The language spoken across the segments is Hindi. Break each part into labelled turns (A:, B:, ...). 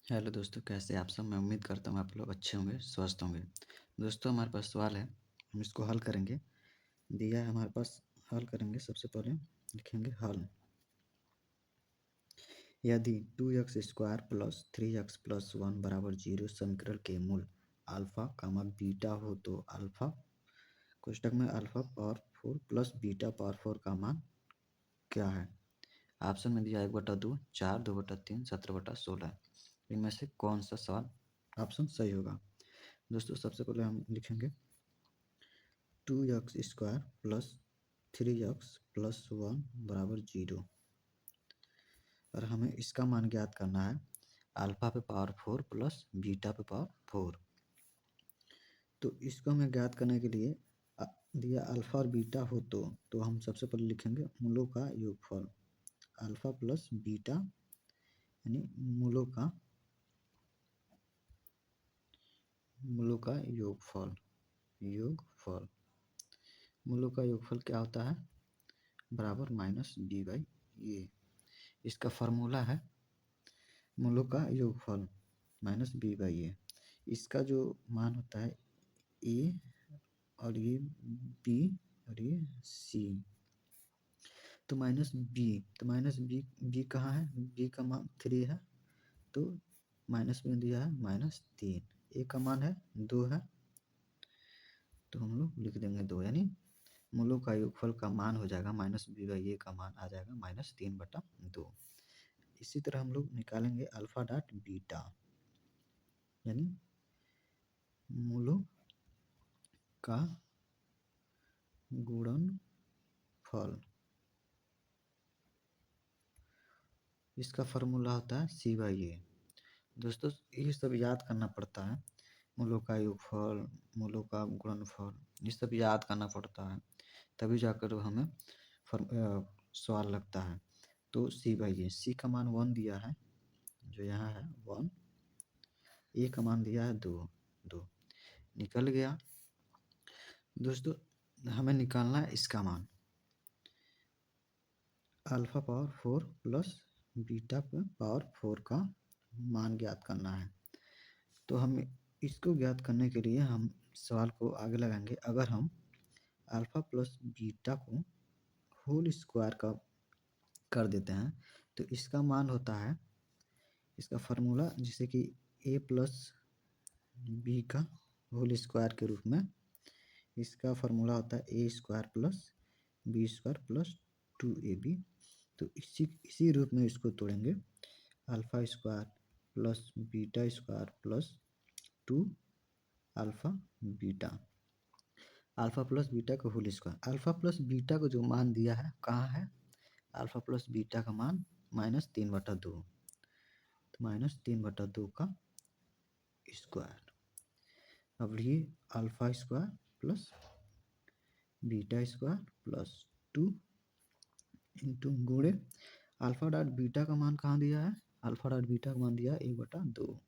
A: हेलो दोस्तों, कैसे आप सब। मैं उम्मीद करता हूँ आप लोग अच्छे होंगे, स्वस्थ होंगे। दोस्तों, हमारे पास सवाल है, हम इसको हल करेंगे। दिया है हमारे पास, हल करेंगे। सबसे पहले लिखेंगे हल। यदि 2x² प्लस 3x+1 बराबर 0 समीकरण के मूल अल्फा कामा बीटा हो तो अल्फा कोष्टक में alpha power 4 plus beta power 4 का मान क्या है। ऑप्शन में दिया 1/2, 4, 2/3, 17/16। इनमें से कौन सा सवाल ऑप्शन सही होगा। दोस्तों, सबसे पहले हम लिखेंगे 2x² प्लस 3x+1 बराबर 0 और हमें इसका मान ज्ञात करना है अल्फा पे पावर 4 प्लस बीटा पे पावर 4। तो इसको हमें ज्ञात करने के लिए दिया अल्फा और बीटा हो तो हम सबसे पहले लिखेंगे मूलों का योगफल। अल्फा प्लस बीटा यानी मूलों का योगफल। मूलों का योगफल क्या होता है, बराबर -b/a। इसका फार्मूला है मूलों का योगफल -b/a। इसका जो मान होता है a और ये b और ये c। तो -b कहाँ है, b का मान 3 है तो माइनस में दिया है -3। a का मान है 2 है तो हम लोग लिख देंगे 2, यानी मूलों का योगफल का मान हो जाएगा -b/a का मान आ जाएगा -3/2। इसी तरह हम लोग निकालेंगे अल्फा डॉट बीटा, यानी मूलों का गुणनफल। इसका फार्मूला होता है c/a। दोस्तों, ये सब याद करना पड़ता है। मूलों का योगफल, मूलों का गुणनफल, ये सब याद करना पड़ता है, तभी जाकर हमें सवाल लगता है। तो c/a, c का मान 1 दिया है, जो यहाँ है 1। a का मान दिया है 2 निकल गया। दोस्तों, हमें निकालना है इसका मान, alpha power 4 plus beta power 4 का मान ज्ञात करना है। तो हम इसको ज्ञात करने के लिए हम सवाल को आगे लगाएंगे। अगर हम अल्फा प्लस बीटा को होल स्क्वायर का कर देते हैं तो इसका मान होता है, इसका फार्मूला जिसे कि a प्लस बी का होल स्क्वायर के रूप में, इसका फार्मूला होता है a² plus b² plus 2ab। तो इसी रूप में इसको तोड़ेंगे, alpha square plus beta square plus 2 alpha beta, alpha plus beta का whole square. Alpha plus beta को जो मान दिया है कहाँ है, अल्फा प्लस बीटा का मान -3/2, तो -3/2 का स्क्वायर। अब ये alpha square plus beta square plus 2 into गुणे अल्फा डॉट बीटा का मान कहाँ दिया है, अल्फा डॉट बीटा का मान दिया है 1/2।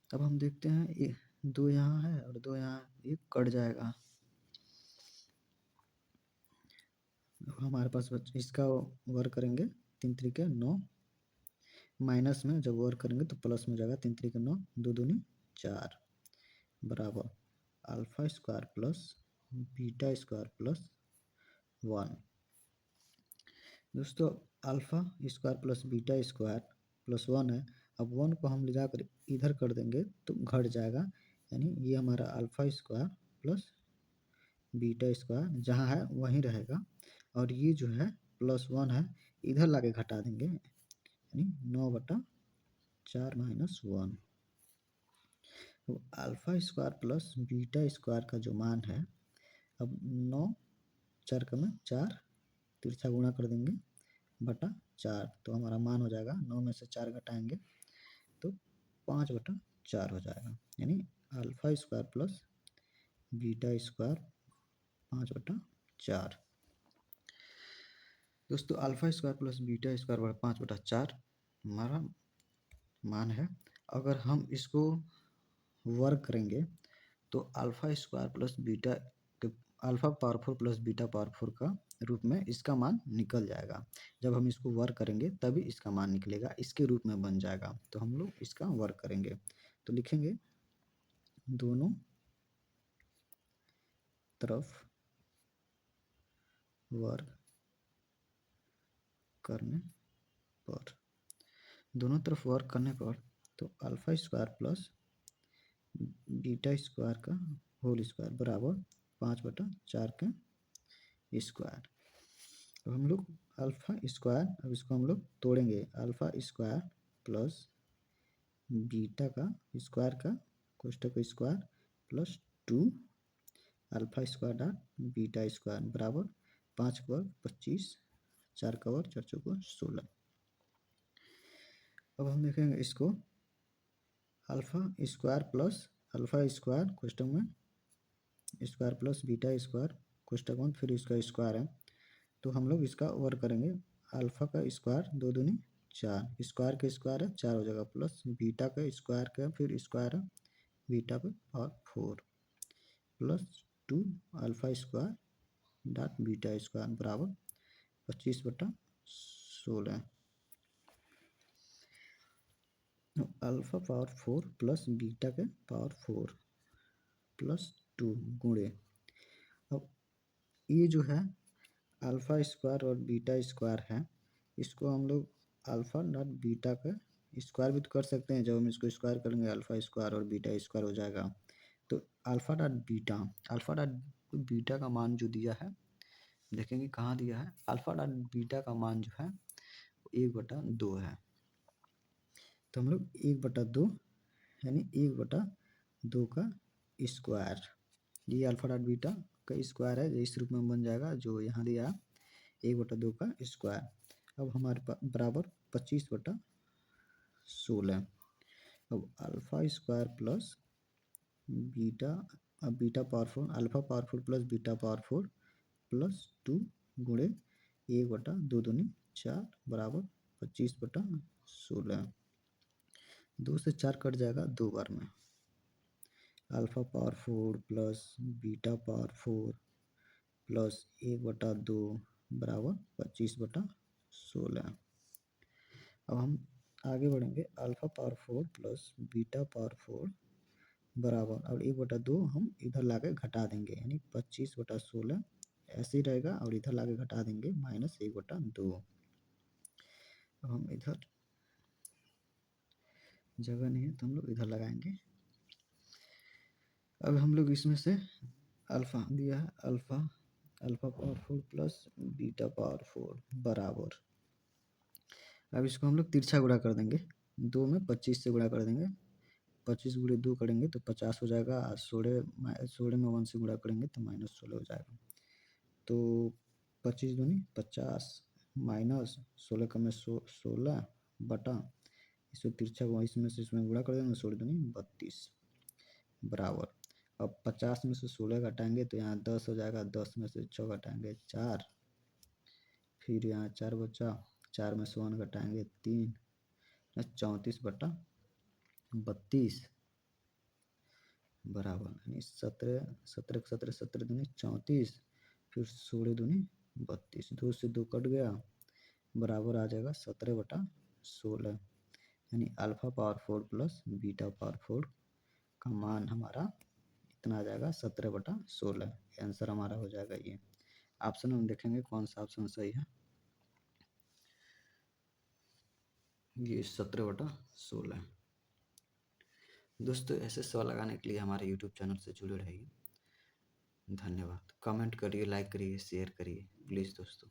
A: अब हम देखते हैं ये 2 यहाँ है और 2 यहाँ, ये कट जाएगा। हमारे पास इसका वर्क करेंगे 3 3 9, माइनस में जब वर्क करेंगे तो प्लस में जाएगा, 3 3 9, 2 दूनी 4 बराबर alpha square plus beta square plus 1। दोस्तों, alpha square plus beta square plus 1 है। अब 1 को हम ले जाकर इधर कर देंगे तो घट जाएगा, यानी ये हमारा alpha square plus beta square जहाँ है वहीं रहेगा, और ये जो है +1 है इधर लाके घटा देंगे, यानी 9/4 माइनस 1। तो alpha square plus beta square का जो मान है, अब 9 4 का में 4 तिरछा गुणा कर देंगे बटा 4, तो हमारा मान हो जाएगा 9 में से 4 घटाएंगे तो 5/4 हो जाएगा, यानी alpha square plus beta square 5/4। दोस्तों, alpha square plus beta square बटा 5/4 हमारा मान है। अगर हम इसको वर्क करेंगे तो alpha square plus beta, alpha power 4 plus beta power 4 का रूप में इसका मान निकल जाएगा। जब हम इसको वर्क करेंगे तभी इसका मान निकलेगा, इसके रूप में बन जाएगा। तो हम लोग इसका वर्क करेंगे, तो लिखेंगे दोनों तरफ वर्क करने पर, दोनों तरफ वर्क करने पर तो alpha square plus beta square का होल स्क्वायर बराबर 5/4 का स्क्वायर। अब हम लोग अल्फा स्क्वायर, अब इसको हम लोग तोड़ेंगे, अल्फा स्क्वायर प्लस बीटा का स्क्वायर का कोष्टक का square plus 2 alpha square dot beta square बराबर 5 का वर्ग 25, 4 का वर्ग 4 चौको 16। अब हम देखेंगे इसको अल्फा स्क्वायर कोष्टक में स्क्वायर प्लस बीटा स्क्वायर कोष्टक में फिर इसका स्क्वायर है, तो हम लोग इसका वर्ग करेंगे। अल्फा का स्क्वायर 2 दूनी 4, स्क्वायर का स्क्वायर है 4 हो जाएगा, प्लस बीटा का स्क्वायर का फिर स्क्वायर है बीटा पे और 4 plus 2 alpha square dot beta square बराबर 25/16। अल्फा पावर 4 प्लस बीटा के पावर 4 प्लस 2 गुणे, अब ये जो है अल्फा स्क्वायर और बीटा स्क्वायर है, इसको हम लोग अल्फा डॉट बीटा का स्क्वायर भी तो कर सकते हैं। जब हम इसको स्क्वायर करेंगे अल्फा स्क्वायर और बीटा स्क्वायर हो जाएगा। तो अल्फा डॉट बीटा का मान जो दिया है, देखेंगे कहाँ दिया है, अल्फा डॉट बीटा का मान जो है 1/2 है। तो हम लोग 1/2 यानी 1/2 का स्क्वायर, ये अल्फा डॉट बीटा का स्क्वायर है, इस रूप में बन जाएगा जो यहाँ दिया है 1/2 का स्क्वायर। अब हमारे पास बराबर 25/16। अब अल्फा स्क्वायर प्लस बीटा, अब beta power 4 alpha power 4 plus beta power 4 plus 2 गुणे 1/2 दूनी 4 बराबर 25/16। 2 से 4 कट जाएगा 2 बार में, alpha power 4 plus beta power 4 plus 1/2 बराबर 25/16। अब हम आगे बढ़ेंगे, alpha power 4 plus beta power 4 बराबर, और 1/2 हम इधर लाके घटा देंगे, यानी 25/16 ऐसे ही रहेगा, और इधर लाके घटा देंगे -1/2। अब हम इधर जगह नहीं है तो हम लोग इधर लगाएंगे। अब हम लोग इसमें से अल्फा दिया है, alpha power 4 plus beta power 4 बराबर, अब इसको हम लोग तिरछा गुणा कर देंगे, 2 में 25 से गुणा कर देंगे, 25 गुणे 2 करेंगे तो 50 हो जाएगा, 16 में 1 से गुणा करेंगे तो -16 हो जाएगा। तो 25 दूनी 50 माइनस 16 का में 16 बटा, इसको तिरछा इसमें से इसमें गुणा कर देंगे, 16 दूनी 32 बराबर। अब 50 में से 16 घटाएंगे तो यहाँ 10 हो जाएगा, 10 में से 6 घटाएंगे 4, फिर यहाँ 4 बचा, 4 में से 1 घटाएंगे 3, 34/32 बराबर, यानी 17 दूनी 34, फिर 16 दूनी 32, 2 से 2 कट गया, बराबर आ जाएगा 17/16, यानी alpha power 4 plus beta power 4 का मान हमारा इतना आ जाएगा 17/16। आंसर हमारा हो जाएगा ये। ऑप्शन हम देखेंगे कौन सा ऑप्शन सही है, ये 17/16। दोस्तों ऐसे सवाल लगाने के लिए हमारे यूट्यूब चैनल से जुड़े रहिए। धन्यवाद। कमेंट करिए, लाइक करिए, शेयर करिए प्लीज़ दोस्तों।